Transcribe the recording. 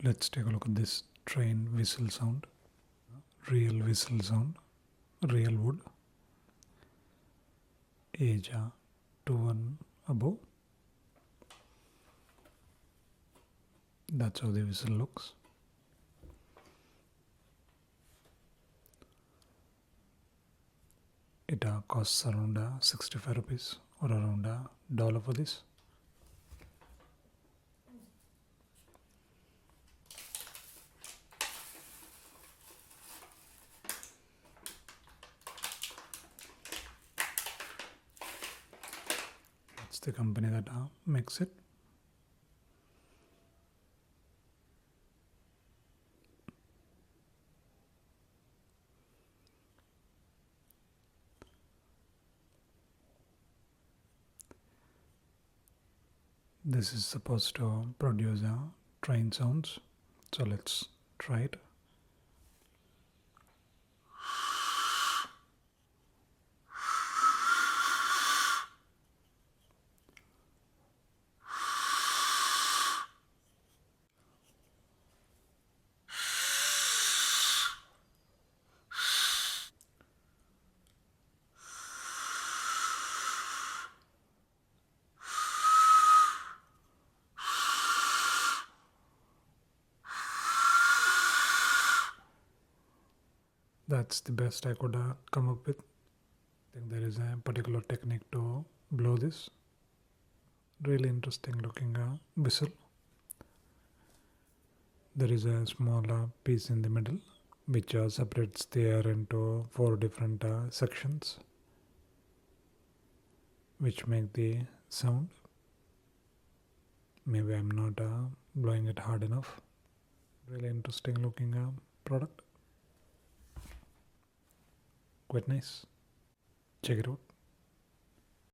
Let's take a look at this train whistle sound. Real whistle sound, real wood. Age 2 and above. That's how the whistle looks. It costs around 65 rupees or around $1 for this. That's the company that makes it. This is supposed to produce train sounds, so let's try it. That's the best I could come up with. I think there is a particular technique to blow this. Really interesting looking whistle. There is a small piece in the middle which separates the air into 4 different sections which make the sound. Maybe I'm not blowing it hard enough. Really interesting looking product. Quite nice. Check it out.